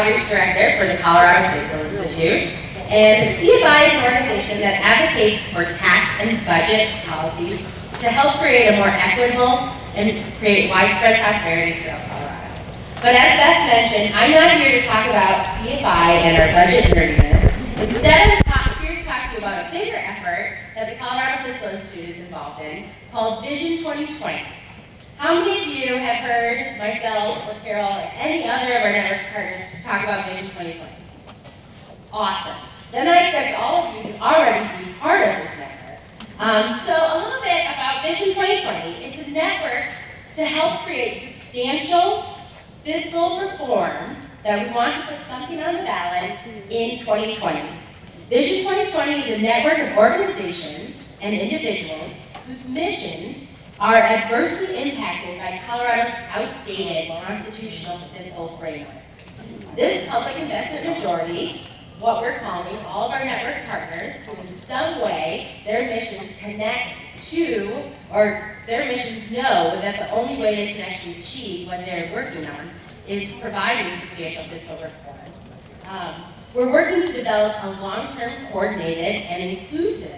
Outreach Director for the Colorado Fiscal Institute. And CFI is an organization that advocates for tax and budget policies to help create a more equitable and create widespread prosperity throughout Colorado. But as Beth mentioned, I'm not here to talk about CFI and our budget nerdiness. Instead, I'm here to talk to you about a bigger effort that the Colorado Fiscal Institute is involved in called Vision 2020. How many of you have heard myself or Carol or any other of our network partners talk about Vision 2020? Awesome. Then I expect all of you to already be part of this network. So a little bit about Vision 2020. It's a network to help create substantial fiscal reform that we want to put something on the ballot in 2020. Vision 2020 is a network of organizations and individuals whose mission are adversely impacted by Colorado's outdated constitutional fiscal framework. This public investment majority, what we're calling all of our network partners, who in some way their missions connect to, or their missions know that the only way they can actually achieve what they're working on is providing substantial fiscal reform. We're working to develop a long-term coordinated and inclusive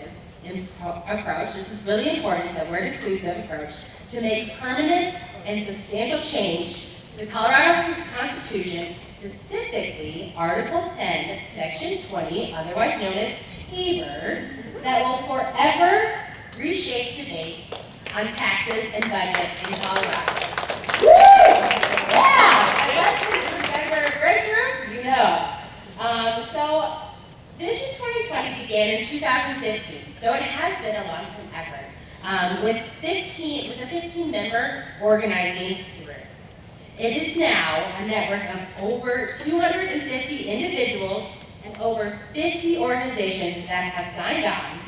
approach, this is really important, the word inclusive approach, to make permanent and substantial change to the Colorado Constitution, specifically Article 10, Section 20, otherwise known as TABOR, that will forever reshape debates on taxes and budget in Colorado. Woo! Yeah! You guys are a great group? You know. So Vision 2020 began in 2015, so it has been a long-term effort with a 15-member organizing group. It is now a network of over 250 individuals and over 50 organizations that have signed on,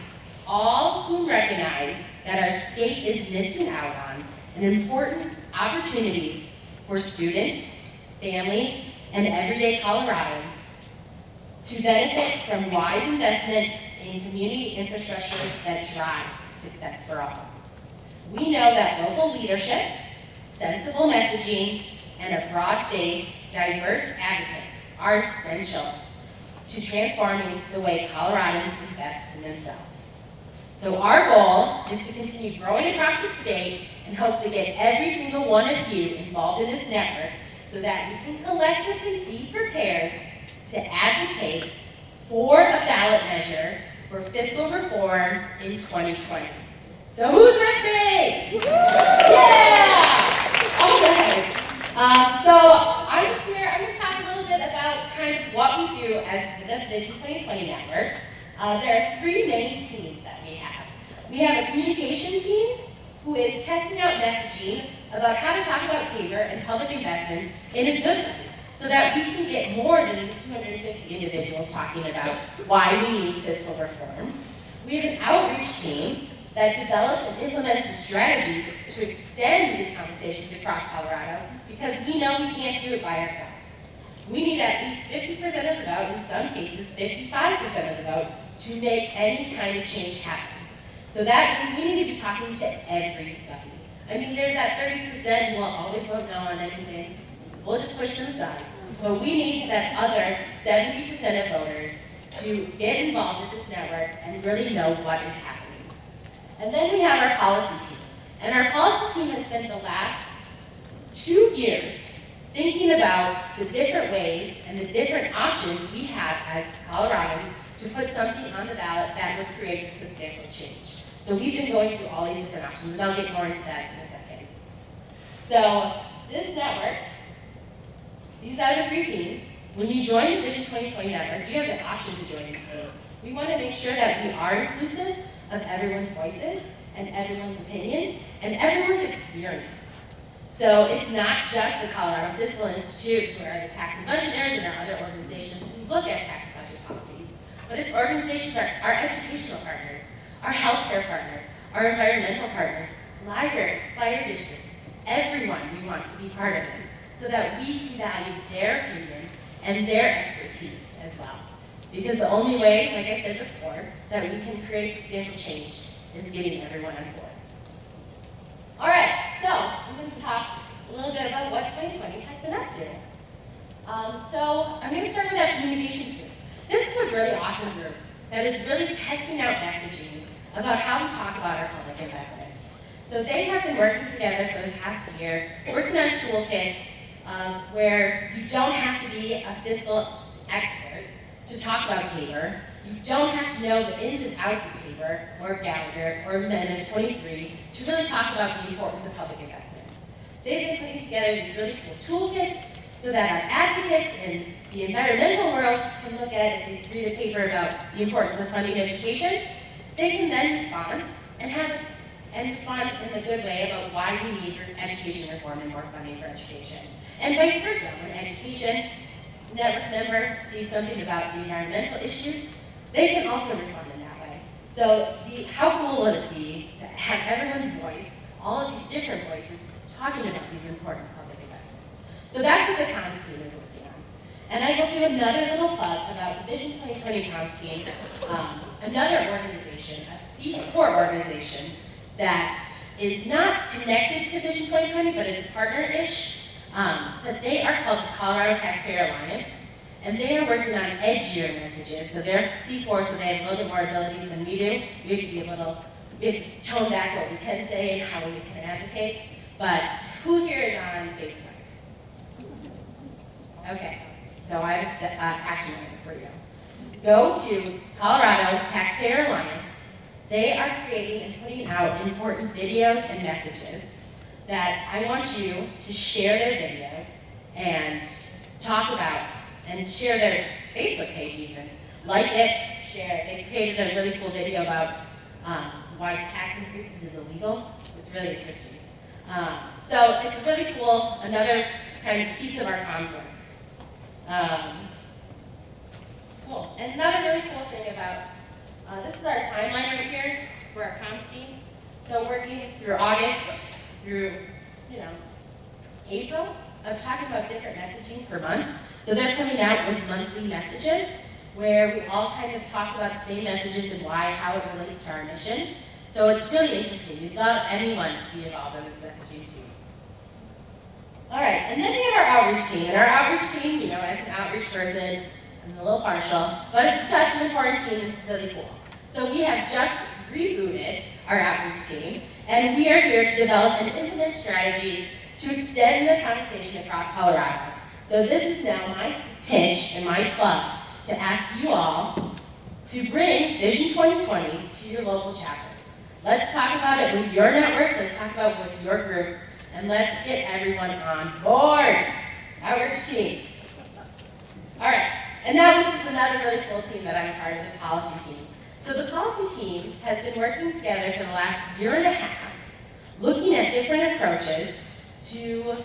all who recognize that our state is missing out on an important opportunities for students, families, and everyday Coloradans to benefit from wise investment in community infrastructure that drives success for all. We know that local leadership, sensible messaging, and a broad-based, diverse advocates are essential to transforming the way Coloradans invest in themselves. So our goal is to continue growing across the state and hopefully get every single one of you involved in this network so that we can collectively be prepared to advocate for a ballot measure for fiscal reform in 2020. So who's with me? Yeah! All right. So I'm just here, I'm going to talk a little bit about kind of what we do as the Vision 2020 Network. There are three main teams that we have. We have a communication team who is testing out messaging about how to talk about TABOR and public investments in a good way, so that we can get more than these 250 individuals talking about why we need fiscal reform. We have an outreach team that develops and implements the strategies to extend these conversations across Colorado, because we know we can't do it by ourselves. We need at least 50% of the vote, in some cases 55% of the vote, to make any kind of change happen. So that means we need to be talking to everybody. I mean, there's that 30% who will always vote no on anything. We'll just push them aside. But we need that other 70% of voters to get involved with this network and really know what is happening. And then we have our policy team. And our policy team has spent the last 2 years thinking about the different ways and the different options we have as Coloradans to put something on the ballot that would create substantial change. So we've been going through all these different options, and I'll get more into that in a second. So this network, these are the 3 teams. When you join the Vision 2020 Network, you have the option to join these teams. We want to make sure that we are inclusive of everyone's voices and everyone's opinions and everyone's experience. So it's not just the Colorado Fiscal Institute, who are the tax and budget nerds, and our other organizations who look at tax and budget policies, but it's organizations, our educational partners, our healthcare partners, our environmental partners, libraries, fire districts, everyone we want to be part of this, so that we can value their opinion and their expertise as well. Because the only way, like I said before, that we can create substantial change is getting everyone on board. All right, so I'm going to talk a little bit about what 2020 has been up to. So I'm going to start with our communications group. This is a really awesome group that is really testing out messaging about how we talk about our public investments. So they have been working together for the past year, working on toolkits where you don't have to be a fiscal expert to talk about TABOR. You don't have to know the ins and outs of TABOR or Gallagher or Amendment 23 to really talk about the importance of public investments. They've been putting together these really cool toolkits so that our advocates in the environmental world can look at it, if they read a paper about the importance of funding education, they can then respond and respond in a good way about why we need education reform and more funding for education. And vice versa, when education network member sees something about the environmental issues, they can also respond in that way. So how cool would it be to have everyone's voice, all of these different voices, talking about these important public investments? So that's what the comms team is working on. And I will do another little plug about the Vision 2020 comms team, another organization, a C4 organization that is not connected to Vision 2020, but is a partner-ish. But they are called the Colorado Taxpayer Alliance, and they are working on edgier messages. So they're C4, so they have a little bit more abilities than we do. We have to tone back what we can say and how we can advocate. But who here is on Facebook? Okay, so I have an action item for you. Go to Colorado Taxpayer Alliance. They are creating and putting out important videos and messages that I want you to share their videos and talk about and share their Facebook page even. Like it, share it. They created a really cool video about why tax increases is illegal. It's really interesting. So it's really cool, another kind of piece of our comms work. Cool. And another really cool thing about, this is our timeline right here for our comms team. So working through August through, April of talking about different messaging per month. So they're coming out with monthly messages where we all kind of talk about the same messages and how it relates to our mission. So it's really interesting. We'd love anyone to be involved in this messaging team. All right, and then we have our outreach team. And our outreach team, as an outreach person, I'm a little partial, but it's such an important team, and it's really cool. So we have just rebooted our outreach team, and we are here to develop and implement strategies to extend the conversation across Colorado. So this is now my pitch and my plug to ask you all to bring Vision 2020 to your local chapters. Let's talk about it with your networks, let's talk about it with your groups, and let's get everyone on board. Outreach team. All right, and now this is another really cool team that I'm a part of, the policy team. So the policy team has been working together for the last year and a half, looking at different approaches to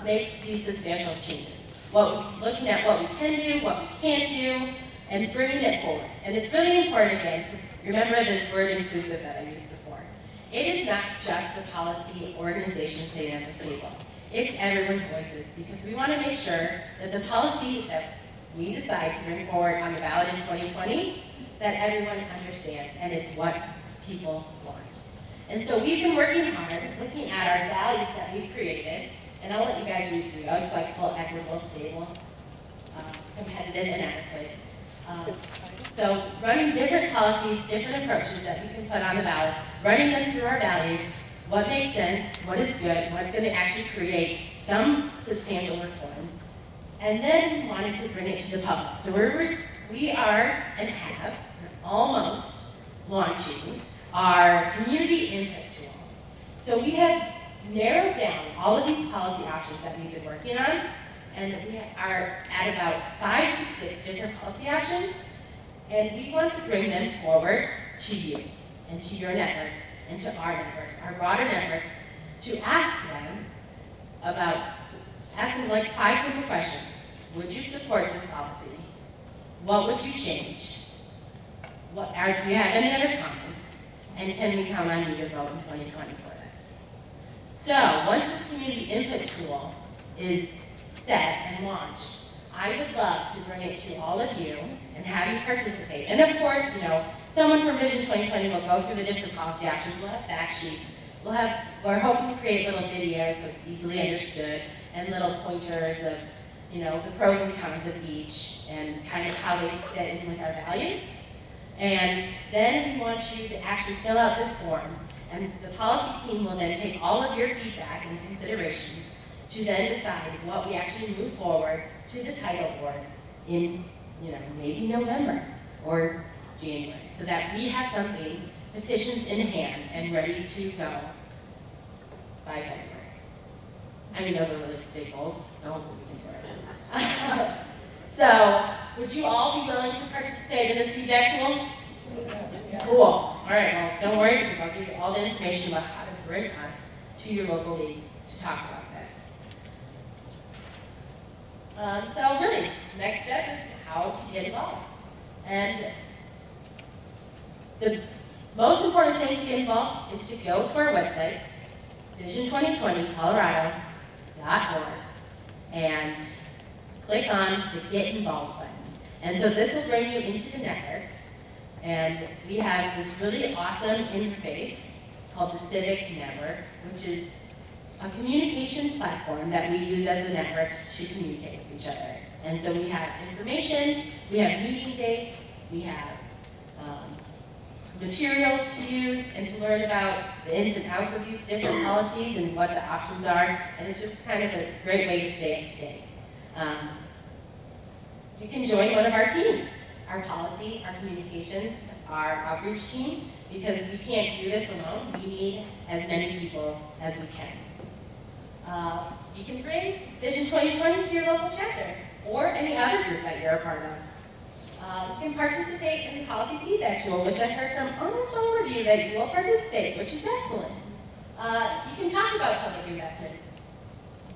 make these substantial changes. Looking at what we can do, what we can't do, and bringing it forward. And it's really important, again, to remember this word inclusive that I used before. It is not just the policy organization sitting at this table. It's everyone's voices, because we want to make sure that the policy that we decide to bring forward on the ballot in 2020, that everyone understands, and it's what people want. And so we've been working hard, looking at our values that we've created, and I'll let you guys read through those: flexible, equitable, stable, competitive, and adequate. So running different policies, different approaches that we can put on the ballot, running them through our values, what makes sense, what is good, what's going to actually create some substantial reform, and then we wanted to bring it to the public. So we are and have almost launching our community input tool. So we have narrowed down all of these policy options that we've been working on, and we are at about 5 to 6 different policy options, and we want to bring them forward to you and to your networks and to our networks, our broader networks, to ask them like 5 simple questions. Would you support this policy? What would you change? Do you have any other comments? And can we count on you to vote in 2020 for this? So once this community input tool is set and launched, I would love to bring it to all of you and have you participate. And of course, someone from Vision 2020 will go through the different policy options. We'll have fact sheets. We're hoping to create little videos so it's easily understood, and little pointers of, the pros and cons of each and kind of how they fit in with our values. And then we want you to actually fill out this form, and the policy team will then take all of your feedback and considerations to then decide what we actually move forward to the title board in, maybe November or January, so that we have something, petitions in hand and ready to go by February. I mean, those are really big goals, so hopefully we can do it. So, would you all be willing to participate in this feedback tool? Cool. All right, well, don't worry, because I'll give you all the information about how to bring us to your local leagues to talk about this. So really, next step is how to get involved. And the most important thing to get involved is to go to our website, vision2020colorado.org, and click on the Get Involved button. And so this will bring you into the network, and we have this really awesome interface called the Civic Network, which is a communication platform that we use as a network to communicate with each other. And so we have information, we have meeting dates, we have materials to use and to learn about the ins and outs of these different policies and what the options are, and it's just kind of a great way to stay up to date. You can join one of our teams, our policy, our communications, our outreach team, because we can't do this alone. We need as many people as we can. You can bring Vision 2020 to your local chapter or any other group that you're a part of. You can participate in the policy feedback tool, which I heard from almost all of you that you will participate, which is excellent. You can talk about public investments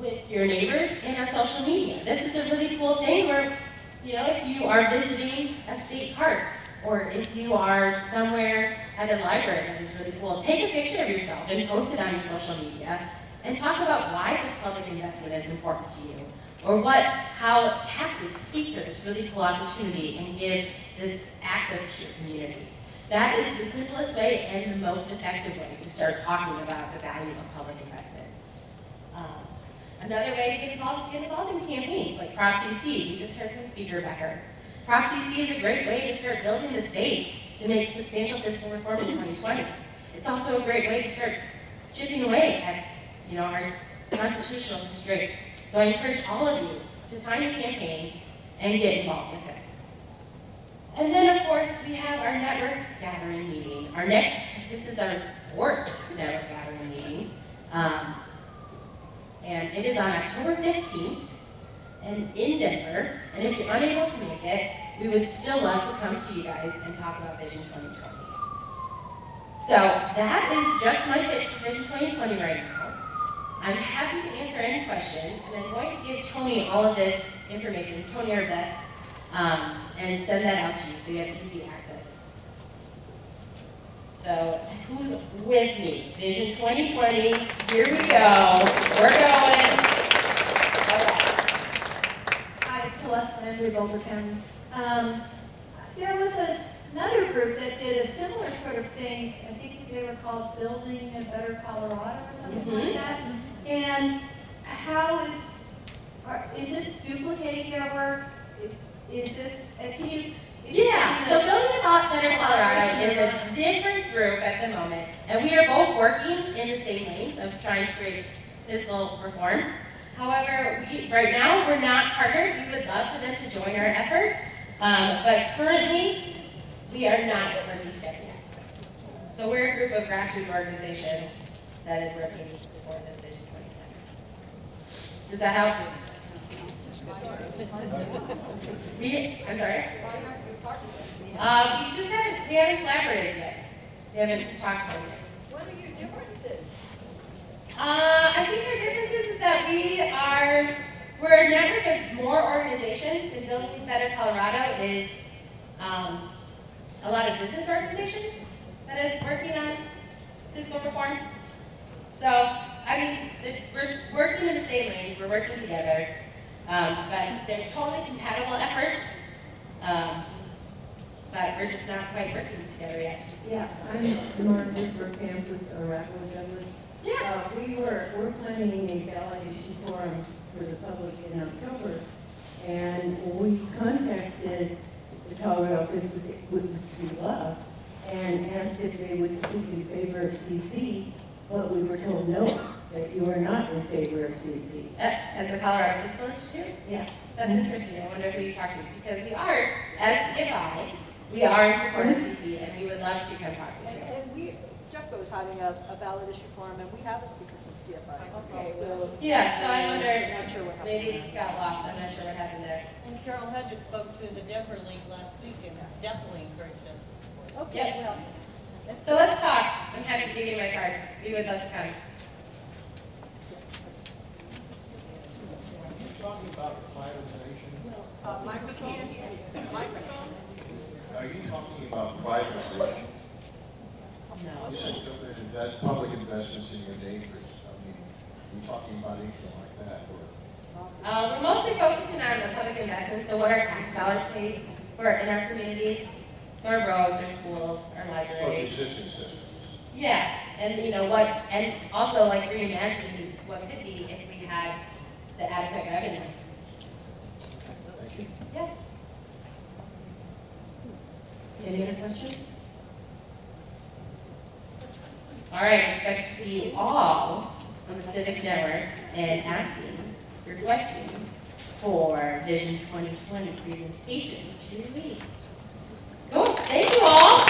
with your neighbors and on social media. This is a really cool thing where, if you are visiting a state park or if you are somewhere at a library that is really cool, take a picture of yourself and post it on your social media and talk about why this public investment is important to you, or how taxes speak for this really cool opportunity and give this access to your community. That is the simplest way and the most effective way to start talking about the value of public investments. Another way to get involved is to get involved in campaigns like PropCC. We just heard from Speaker Becker. PropCC is a great way to start building this base to make substantial fiscal reform in 2020. It's also a great way to start chipping away at our constitutional constraints. So I encourage all of you to find a campaign and get involved with it. And then, of course, we have our network gathering meeting. This is our 4th network gathering meeting. And it is on October 15th and in Denver. And if you're unable to make it, we would still love to come to you guys and talk about Vision 2020. So that is just my pitch for Vision 2020 right now. I'm happy to answer any questions, and I'm going to give Tony all of this information, Tony Arbeth, and send that out to you so you have easy access. So who's with me? Vision 2020, here we go. We're going. All right. Hi, Celeste Landry, Boulder County. There was another group that did a similar sort of thing. I think they were called Building a Better Colorado or something like that. And how is this duplicating their work? Is this, can you explain? Yeah, so Building a Better Colorado is a different group at the moment, and we are both working in the same lanes of trying to create fiscal reform. However, right now we're not partnered. We would love for them to join our effort, but currently we are not working together yet. So we're a group of grassroots organizations that is working for this Vision 2020. Does that help? I'm sorry? We haven't collaborated yet. We haven't talked about it yet. What are your differences? I think our differences is that we're a network of more organizations, and Building Better Colorado is a lot of business organizations that is working on fiscal reform. So, we're working in the same lanes, we're working together, but they're totally compatible efforts, but we're just not quite working together yet. Yeah, I'm Lauren Bisberg, campus, Arapahoe Douglas. Yeah. We're planning a validation forum for the public in October, we contacted the Colorado Business with love and asked if they would speak in favor of CC, but we were told no, that you are not in favor of CC. As the Colorado Fiscal Institute? Yeah. That's interesting. I wonder who you talked to, because we are, as CFI, we are in support of CC, and we would love to come talk with you. And Jeffco is having a ballot issue forum, and we have a speaker from CFI. Okay, So, Yeah, so I wonder, I'm not sure what happened. maybe it just got lost. I'm not sure what happened there. And Carol Hedges spoke to the Denver League last week and definitely encouraged them to support. Okay, Yep. well, So let's talk. I'm happy to give you my card. We would love to come. Talking about privatization, microphone? are you talking about privatization? No. You said public investments in your neighbors. I mean, are you talking about anything like that? Or? We're mostly focusing on the public investments, so what our tax dollars pay for in our communities. So our roads, our schools, our So libraries. it's existing systems. Yeah, and you know what, and also like reimagining what could be if we had the adequate revenue. Thank you. Yeah. Any other questions? All right, expect to see you all on the Civic Network and requesting for Vision 2020 presentations to me. Cool, thank you all.